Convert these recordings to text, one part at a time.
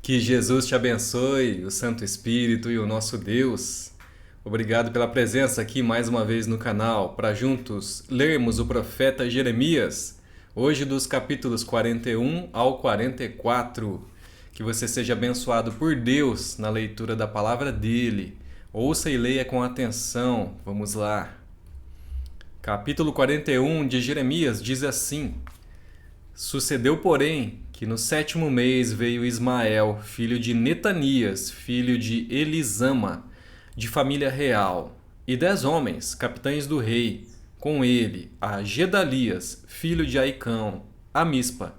Que Jesus te abençoe, o Santo Espírito e o nosso Deus. Obrigado pela presença aqui mais uma vez no canal, para juntos lermos o profeta Jeremias, hoje dos capítulos 41 ao 44. Que você seja abençoado por Deus na leitura da palavra dele. Ouça e leia com atenção. Vamos lá. Capítulo 41 de Jeremias diz assim: Sucedeu, porém, que no 7º mês veio Ismael, filho de Netanias, filho de Elisama, de família real, e 10 homens, capitães do rei, com ele, a Gedalias, filho de Aicão, a Mispa.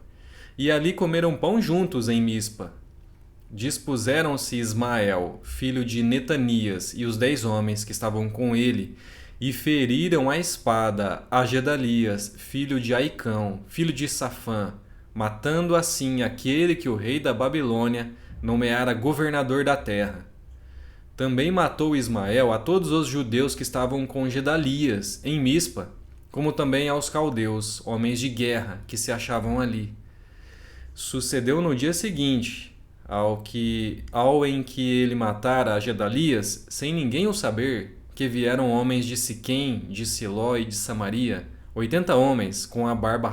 E ali comeram pão juntos em Mispa. Dispuseram-se Ismael, filho de Netanias, e os 10 homens que estavam com ele, e feriram a espada a Gedalias, filho de Aicão, filho de Safã, matando assim aquele que o rei da Babilônia nomeara governador da terra. Também matou Ismael a todos os judeus que estavam com Gedalias, em Mispa, como também aos caldeus, homens de guerra, que se achavam ali. Sucedeu no dia seguinte, ao em que ele matara a Gedalias, sem ninguém o saber, que vieram homens de Siquém, de Siló e de Samaria, 80 homens, com a barba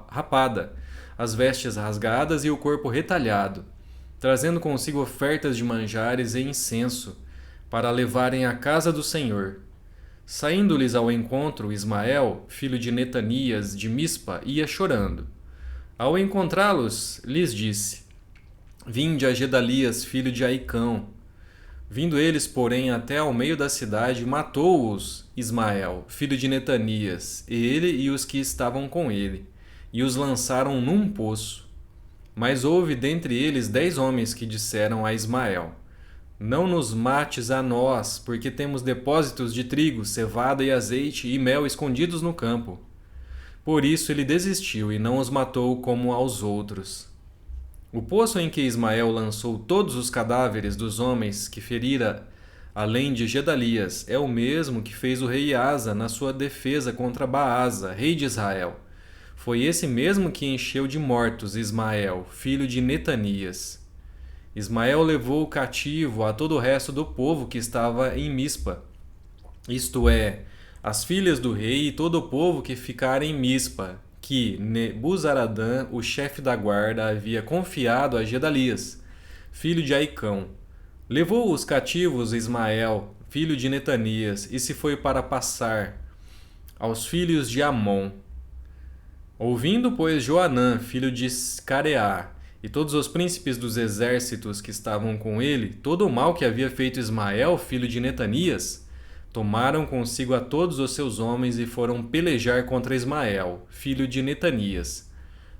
rapada, as vestes rasgadas e o corpo retalhado, trazendo consigo ofertas de manjares e incenso, para levarem à casa do Senhor. Saindo-lhes ao encontro, Ismael, filho de Netanias, de Mispa, ia chorando. Ao encontrá-los, lhes disse: Vinde a Gedalias, filho de Aicão. Vindo eles, porém, até ao meio da cidade, matou-os Ismael, filho de Netanias, ele e os que estavam com ele, e os lançaram num poço. Mas houve dentre eles 10 homens que disseram a Ismael: Não nos mates a nós, porque temos depósitos de trigo, cevada e azeite e mel escondidos no campo. Por isso ele desistiu e não os matou como aos outros. O poço em que Ismael lançou todos os cadáveres dos homens que ferira, além de Gedalias, é o mesmo que fez o rei Asa na sua defesa contra Baasa, rei de Israel. Foi esse mesmo que encheu de mortos Ismael, filho de Netanias. Ismael levou cativo a todo o resto do povo que estava em Mispa, isto é, as filhas do rei e todo o povo que ficara em Mispa, que Nebuzaradã, o chefe da guarda, havia confiado a Gedalias, filho de Aicão. Levou os cativos Ismael, filho de Netanias, e se foi para passar aos filhos de Amon. Ouvindo, pois, Joanã, filho de Careá, e todos os príncipes dos exércitos que estavam com ele, todo o mal que havia feito Ismael, filho de Netanias, tomaram consigo a todos os seus homens e foram pelejar contra Ismael, filho de Netanias.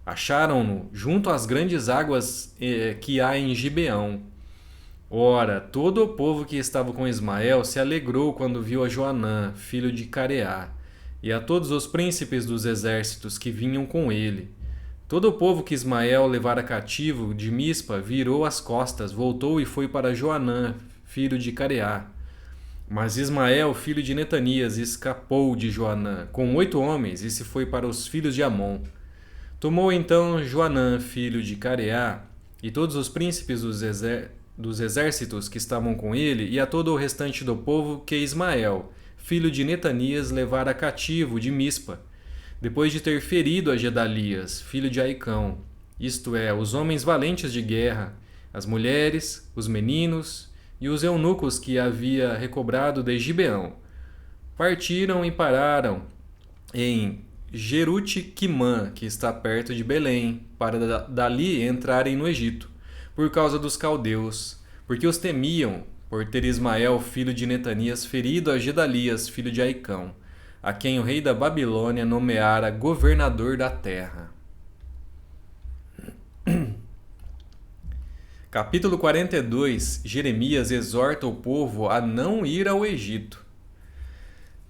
Acharam-no junto às grandes águas que há em Gibeão. Ora, todo o povo que estava com Ismael se alegrou quando viu a Joanã, filho de Careá, e a todos os príncipes dos exércitos que vinham com ele. Todo o povo que Ismael levara cativo de Mispa virou as costas, voltou e foi para Joanã, filho de Careá. Mas Ismael, filho de Netanias, escapou de Joanã com 8 homens e se foi para os filhos de Amon. Tomou então Joanã, filho de Careá, e todos os príncipes dos exércitos que estavam com ele, e a todo o restante do povo que Ismael, filho de Netanias, levara cativo de Mispa, depois de ter ferido a Gedalias, filho de Aicão, isto é, os homens valentes de guerra, as mulheres, os meninos e os eunucos que havia recobrado de Gibeão. Partiram e pararam em Jerute-Quimã, que está perto de Belém, para dali entrarem no Egito, por causa dos caldeus, porque os temiam, por ter Ismael, filho de Netanias, ferido a Gedalias, filho de Aicão, a quem o rei da Babilônia nomeara governador da terra. Capítulo 42. Jeremias exorta o povo a não ir ao Egito.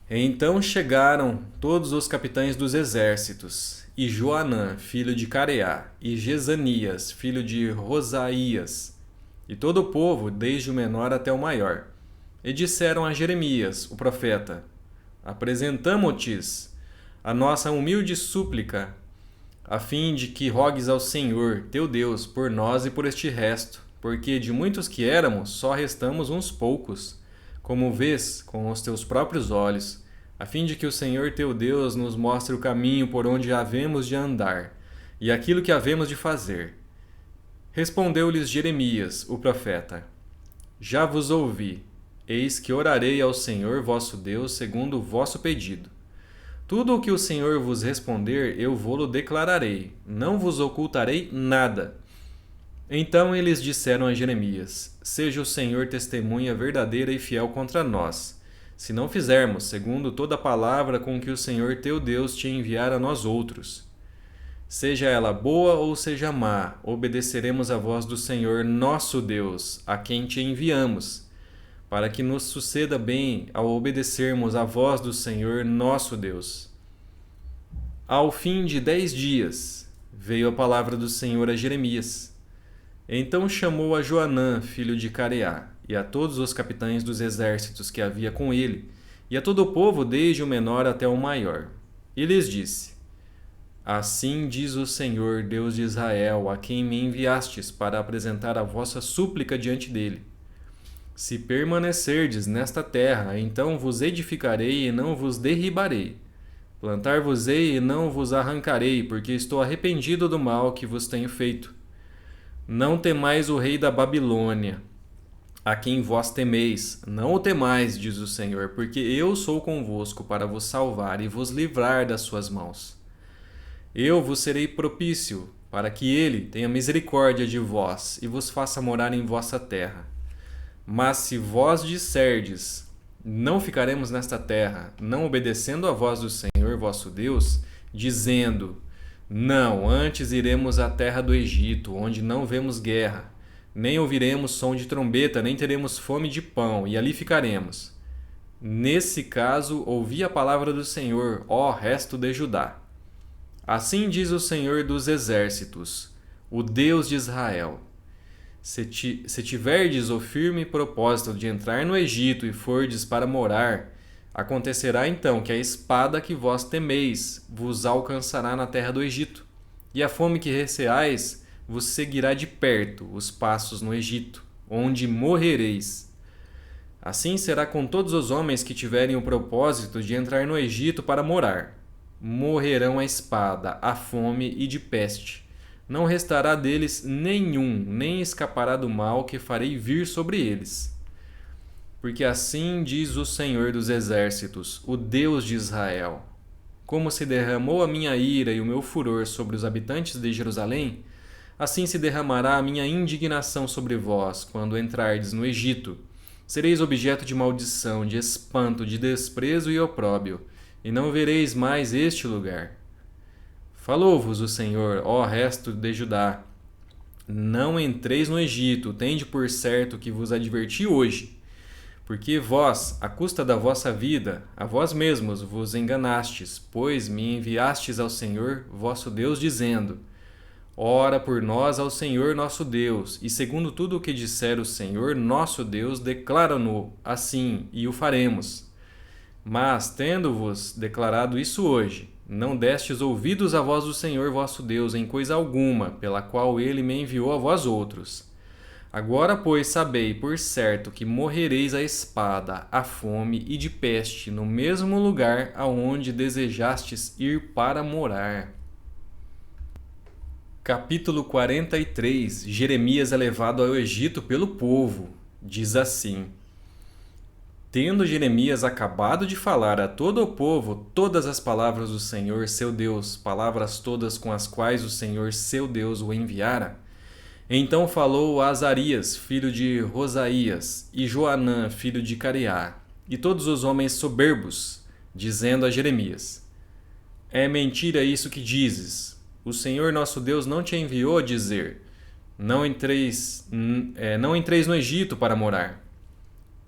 Então chegaram todos os capitães dos exércitos, e Joanã, filho de Careá, e Jezanias, filho de Rosaías, e todo o povo, desde o menor até o maior. E disseram a Jeremias, o profeta: Apresentamo-te a nossa humilde súplica, a fim de que rogues ao Senhor, teu Deus, por nós e por este resto, porque de muitos que éramos, só restamos uns poucos, como vês com os teus próprios olhos, a fim de que o Senhor teu Deus nos mostre o caminho por onde havemos de andar, e aquilo que havemos de fazer. Respondeu-lhes Jeremias, o profeta: Já vos ouvi, eis que orarei ao Senhor vosso Deus segundo o vosso pedido. Tudo o que o Senhor vos responder, eu vô-lo declararei, não vos ocultarei nada. Então eles disseram a Jeremias: Seja o Senhor testemunha verdadeira e fiel contra nós, se não fizermos segundo toda a palavra com que o Senhor teu Deus te enviar a nós outros. Seja ela boa ou seja má, obedeceremos à voz do Senhor nosso Deus, a quem te enviamos, para que nos suceda bem ao obedecermos à voz do Senhor nosso Deus. Ao fim de 10 dias, veio a palavra do Senhor a Jeremias. Então chamou a Joanã, filho de Careá, e a todos os capitães dos exércitos que havia com ele, e a todo o povo, desde o menor até o maior. E lhes disse: Assim diz o Senhor, Deus de Israel, a quem me enviastes para apresentar a vossa súplica diante dele. Se permanecerdes nesta terra, então vos edificarei e não vos derribarei. Plantar-vos-ei e não vos arrancarei, porque estou arrependido do mal que vos tenho feito. Não temais o rei da Babilônia, a quem vós temeis. Não o temais, diz o Senhor, porque eu sou convosco para vos salvar e vos livrar das suas mãos. Eu vos serei propício, para que ele tenha misericórdia de vós e vos faça morar em vossa terra. Mas se vós disserdes: Não ficaremos nesta terra, não obedecendo à voz do Senhor vosso Deus, dizendo: Não, antes iremos à terra do Egito, onde não vemos guerra, nem ouviremos som de trombeta, nem teremos fome de pão, e ali ficaremos. Nesse caso, ouvi a palavra do Senhor, ó resto de Judá. Assim diz o Senhor dos exércitos, o Deus de Israel: Se tiverdes o firme propósito de entrar no Egito e fordes para morar, acontecerá então que a espada que vós temeis vos alcançará na terra do Egito, e a fome que receais vos seguirá de perto os passos no Egito, onde morrereis. Assim será com todos os homens que tiverem o propósito de entrar no Egito para morar. Morrerão a espada, a fome e de peste. Não restará deles nenhum, nem escapará do mal que farei vir sobre eles. Porque assim diz o Senhor dos exércitos, o Deus de Israel: Como se derramou a minha ira e o meu furor sobre os habitantes de Jerusalém, assim se derramará a minha indignação sobre vós, quando entrardes no Egito. Sereis objeto de maldição, de espanto, de desprezo e opróbio, e não vereis mais este lugar. Falou-vos o Senhor, ó resto de Judá: Não entreis no Egito, tende por certo que vos adverti hoje. Porque vós, à custa da vossa vida, a vós mesmos vos enganastes, pois me enviastes ao Senhor vosso Deus, dizendo: Ora por nós ao Senhor nosso Deus, e segundo tudo o que disser o Senhor nosso Deus, declara-no assim, e o faremos. Mas, tendo-vos declarado isso hoje, não destes ouvidos à voz do Senhor vosso Deus em coisa alguma, pela qual ele me enviou a vós outros. Agora, pois, sabei por certo que morrereis à espada, à fome e de peste, no mesmo lugar aonde desejastes ir para morar. Capítulo 43. Jeremias é levado ao Egito pelo povo. Diz assim: Tendo Jeremias acabado de falar a todo o povo todas as palavras do Senhor seu Deus, palavras todas com as quais o Senhor seu Deus o enviara, então falou Azarias, filho de Rosaías, e Joanã, filho de Careá, e todos os homens soberbos, dizendo a Jeremias: É mentira isso que dizes. O Senhor nosso Deus não te enviou a dizer: Não entreis no Egito para morar.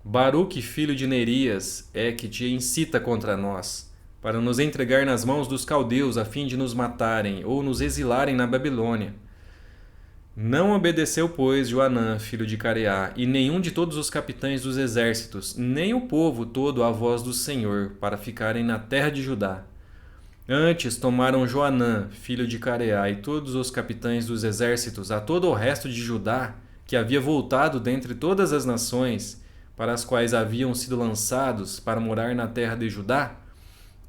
Baruque, filho de Nerias, é que te incita contra nós, para nos entregar nas mãos dos caldeus, a fim de nos matarem ou nos exilarem na Babilônia. Não obedeceu, pois, Joanã, filho de Careá, e nenhum de todos os capitães dos exércitos, nem o povo todo à voz do Senhor, para ficarem na terra de Judá. Antes tomaram Joanã, filho de Careá, e todos os capitães dos exércitos, a todo o resto de Judá, que havia voltado dentre todas as nações para as quais haviam sido lançados para morar na terra de Judá,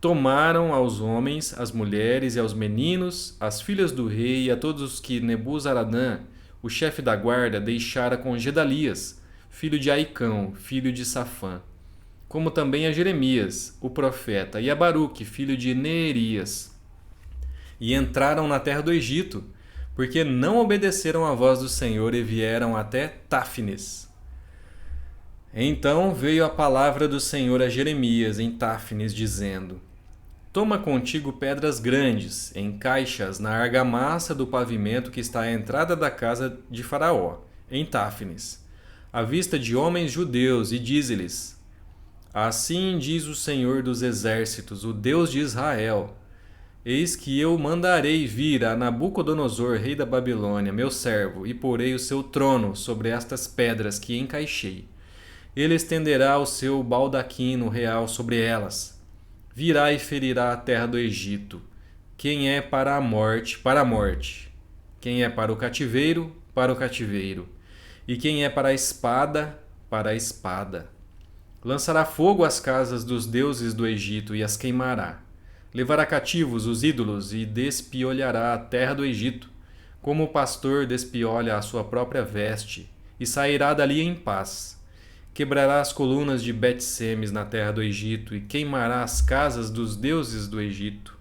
tomaram aos homens, às mulheres e aos meninos, as filhas do rei e a todos os que Nebuzaradã, o chefe da guarda, deixara com Gedalias, filho de Aicão, filho de Safã, como também a Jeremias, o profeta, e a Baruque, filho de Neerias. E entraram na terra do Egito, porque não obedeceram à voz do Senhor e vieram até Táfnis. Então veio a palavra do Senhor a Jeremias em Táfnis, dizendo: Toma contigo pedras grandes, encaixa-as na argamassa do pavimento que está à entrada da casa de Faraó, em Táfnis, à vista de homens judeus, e dize-lhes: Assim diz o Senhor dos exércitos, o Deus de Israel: Eis que eu mandarei vir a Nabucodonosor, rei da Babilônia, meu servo, e porei o seu trono sobre estas pedras que encaixei. Ele estenderá o seu baldaquino real sobre elas. Virá e ferirá a terra do Egito. Quem é para a morte, para a morte. Quem é para o cativeiro, para o cativeiro. E quem é para a espada, para a espada. Lançará fogo às casas dos deuses do Egito e as queimará. Levará cativos os ídolos e despiolhará a terra do Egito, como o pastor despiolha a sua própria veste, e sairá dali em paz. Quebrará as colunas de Bet-Semes na terra do Egito e queimará as casas dos deuses do Egito.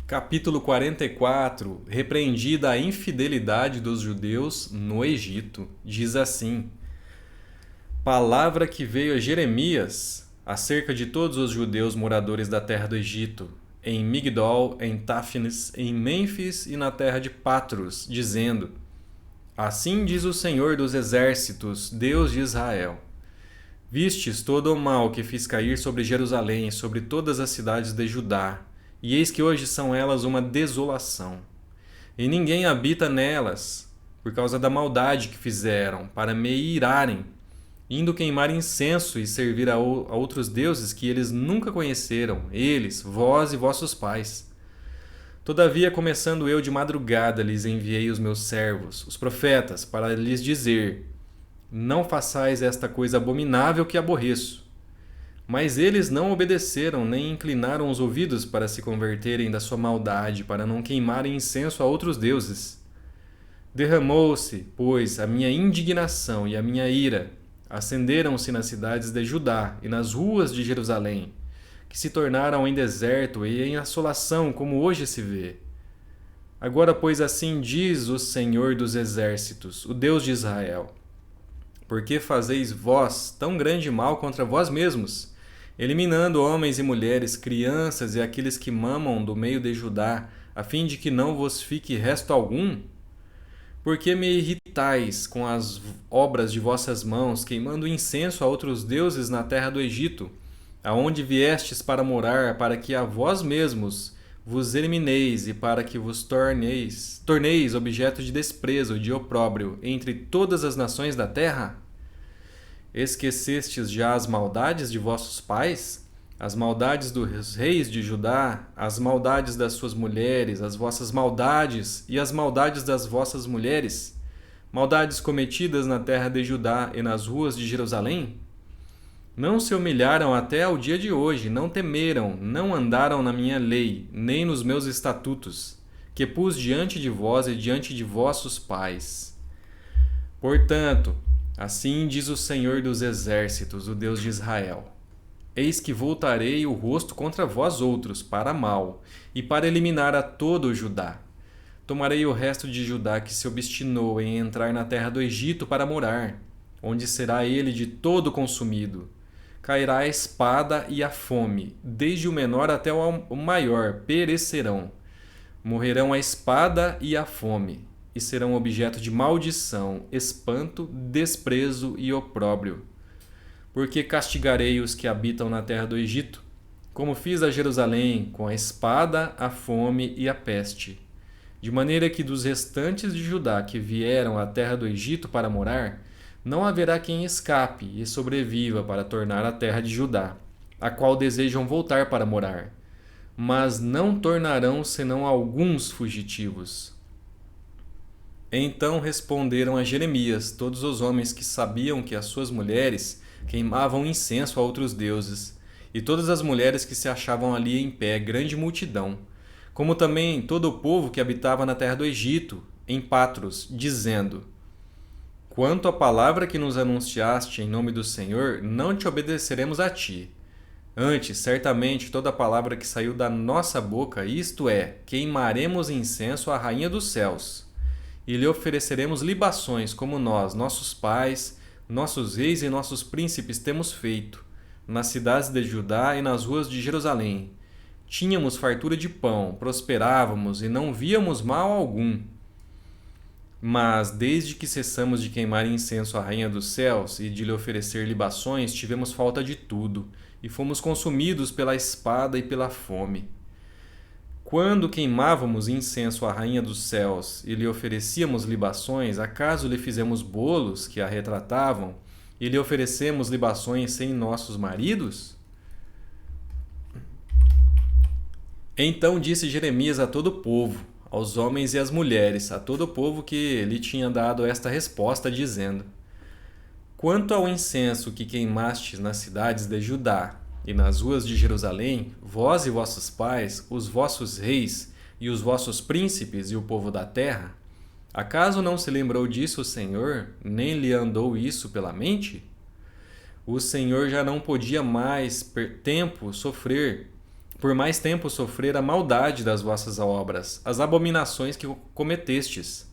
Capítulo 44. Repreendida a infidelidade dos judeus no Egito. Diz assim: Palavra que veio a Jeremias acerca de todos os judeus moradores da terra do Egito, em Migdol, em Táfnis, em Mênfis e na terra de Patros, dizendo: Assim diz o Senhor dos exércitos, Deus de Israel: Vistes todo o mal que fiz cair sobre Jerusalém e sobre todas as cidades de Judá, e eis que hoje são elas uma desolação. E ninguém habita nelas, por causa da maldade que fizeram, para me irarem, indo queimar incenso e servir a outros deuses que eles nunca conheceram, eles, vós e vossos pais. Todavia, começando eu de madrugada, lhes enviei os meus servos, os profetas, para lhes dizer: Não façais esta coisa abominável que aborreço. Mas eles não obedeceram, nem inclinaram os ouvidos para se converterem da sua maldade, para não queimarem incenso a outros deuses. Derramou-se, pois, a minha indignação e a minha ira, acenderam-se nas cidades de Judá e nas ruas de Jerusalém, que se tornaram em deserto e em assolação, como hoje se vê. Agora, pois, assim diz o Senhor dos exércitos, o Deus de Israel: Por que fazeis vós tão grande mal contra vós mesmos, eliminando homens e mulheres, crianças e aqueles que mamam do meio de Judá, a fim de que não vos fique resto algum? Porque me irritais com as obras de vossas mãos, queimando incenso a outros deuses na terra do Egito, aonde viestes para morar, para que a vós mesmos vos elimineis e para que vos torneis objeto de desprezo e de opróbrio entre todas as nações da terra? Esquecestes já as maldades de vossos pais? As maldades dos reis de Judá, as maldades das suas mulheres, as vossas maldades e as maldades das vossas mulheres, maldades cometidas na terra de Judá e nas ruas de Jerusalém? Não se humilharam até ao dia de hoje, não temeram, não andaram na minha lei, nem nos meus estatutos, que pus diante de vós e diante de vossos pais. Portanto, assim diz o Senhor dos exércitos, o Deus de Israel: Eis que voltarei o rosto contra vós outros, para mal, e para eliminar a todo o Judá. Tomarei o resto de Judá que se obstinou em entrar na terra do Egito para morar, onde será ele de todo consumido. Cairá a espada e a fome, desde o menor até o maior, perecerão. Morrerão a espada e a fome, e serão objeto de maldição, espanto, desprezo e opróbrio. Porque castigarei os que habitam na terra do Egito, como fiz a Jerusalém, com a espada, a fome e a peste. De maneira que dos restantes de Judá que vieram à terra do Egito para morar, não haverá quem escape e sobreviva para tornar a terra de Judá, a qual desejam voltar para morar. mas não tornarão senão alguns fugitivos. Então responderam a Jeremias todos os homens que sabiam que as suas mulheres queimavam incenso a outros deuses, e todas as mulheres que se achavam ali em pé, grande multidão, como também todo o povo que habitava na terra do Egito, em Patros, dizendo: Quanto à palavra que nos anunciaste em nome do Senhor, não te obedeceremos a ti. Antes, certamente, toda palavra que saiu da nossa boca, isto é, queimaremos incenso à Rainha dos céus, e lhe ofereceremos libações, como nós, nossos pais, nossos reis e nossos príncipes temos feito, nas cidades de Judá e nas ruas de Jerusalém. Tínhamos fartura de pão, prosperávamos e não víamos mal algum. Mas, desde que cessamos de queimar incenso à Rainha dos céus e de lhe oferecer libações, tivemos falta de tudo, e fomos consumidos pela espada e pela fome. Quando queimávamos incenso à Rainha dos céus e lhe oferecíamos libações, acaso lhe fizemos bolos que a retratavam e lhe oferecemos libações sem nossos maridos? Então disse Jeremias a todo o povo, aos homens e às mulheres, a todo o povo que lhe tinha dado esta resposta, dizendo: Quanto ao incenso que queimastes nas cidades de Judá e nas ruas de Jerusalém, vós e vossos pais, os vossos reis e os vossos príncipes e o povo da terra, acaso não se lembrou disso o Senhor, nem lhe andou isso pela mente? O Senhor já não podia por mais tempo sofrer a maldade das vossas obras, as abominações que cometestes,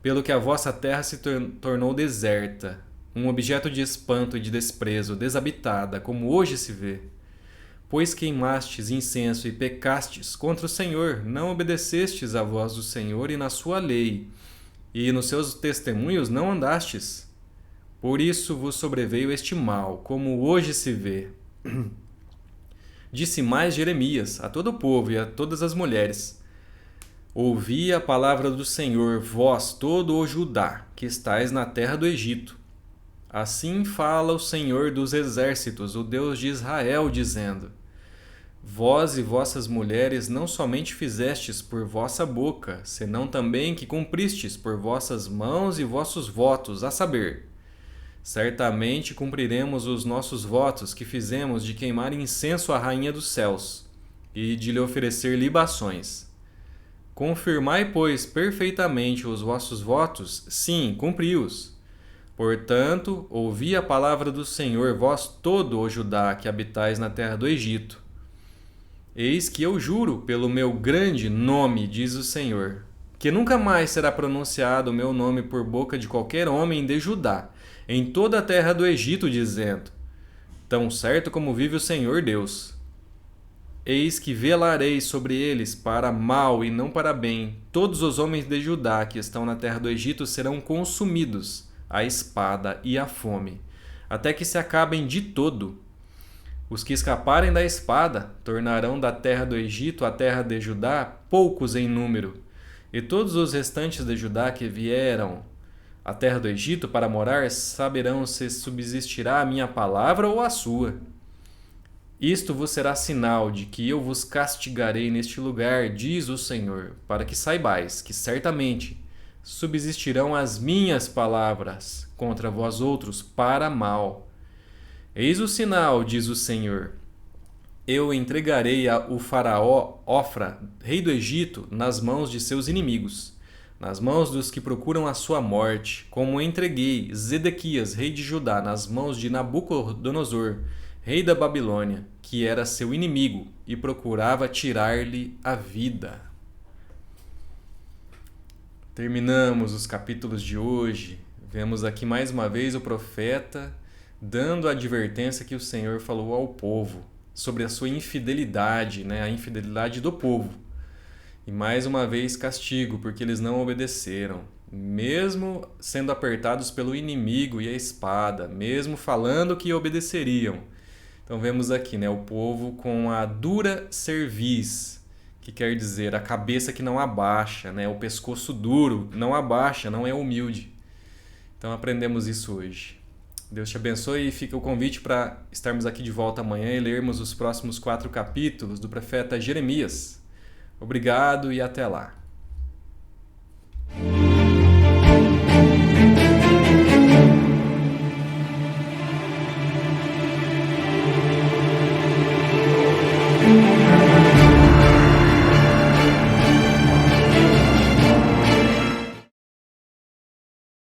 pelo que a vossa terra se tornou deserta, um objeto de espanto e de desprezo, desabitada, como hoje se vê. Pois queimastes incenso e pecastes contra o Senhor, não obedecestes à voz do Senhor e na sua lei, e nos seus testemunhos não andastes. Por isso vos sobreveio este mal, como hoje se vê. Disse mais Jeremias a todo o povo e a todas as mulheres: Ouvi a palavra do Senhor, vós, todo o Judá, que estais na terra do Egito. Assim fala o Senhor dos exércitos, o Deus de Israel, dizendo: Vós e vossas mulheres não somente fizestes por vossa boca, senão também que cumpristes por vossas mãos e vossos votos, a saber, certamente cumpriremos os nossos votos que fizemos de queimar incenso à Rainha dos céus e de lhe oferecer libações. Confirmai, pois, perfeitamente os vossos votos, sim, cumpri-os. Portanto, ouvi a palavra do Senhor, vós todo o Judá que habitais na terra do Egito. Eis que eu juro pelo meu grande nome, diz o Senhor, que nunca mais será pronunciado o meu nome por boca de qualquer homem de Judá, em toda a terra do Egito, dizendo: Tão certo como vive o Senhor Deus. Eis que velarei sobre eles para mal e não para bem. Todos os homens de Judá que estão na terra do Egito serão consumidos, a espada e a fome, até que se acabem de todo. Os que escaparem da espada tornarão da terra do Egito a terra de Judá poucos em número, e todos os restantes de Judá que vieram à terra do Egito para morar saberão se subsistirá a minha palavra ou a sua. Isto vos será sinal de que eu vos castigarei neste lugar, diz o Senhor, para que saibais que certamente subsistirão as minhas palavras contra vós outros para mal. Eis o sinal, diz o Senhor. Eu entregarei o faraó Ofra, rei do Egito, nas mãos de seus inimigos, nas mãos dos que procuram a sua morte, como entreguei Zedequias, rei de Judá, nas mãos de Nabucodonosor, rei da Babilônia, que era seu inimigo e procurava tirar-lhe a vida. Terminamos os capítulos de hoje. Vemos aqui mais uma vez o profeta dando a advertência que o Senhor falou ao povo sobre a sua infidelidade, a infidelidade do povo. E mais uma vez castigo, porque eles não obedeceram, mesmo sendo apertados pelo inimigo e a espada, mesmo falando que obedeceriam. Então vemos aqui, o povo com a dura cerviz, que quer dizer a cabeça que não abaixa, o pescoço duro, não abaixa, não é humilde. Então aprendemos isso hoje. Deus te abençoe e fica o convite para estarmos aqui de volta amanhã e lermos os próximos 4 capítulos do profeta Jeremias. Obrigado e até lá.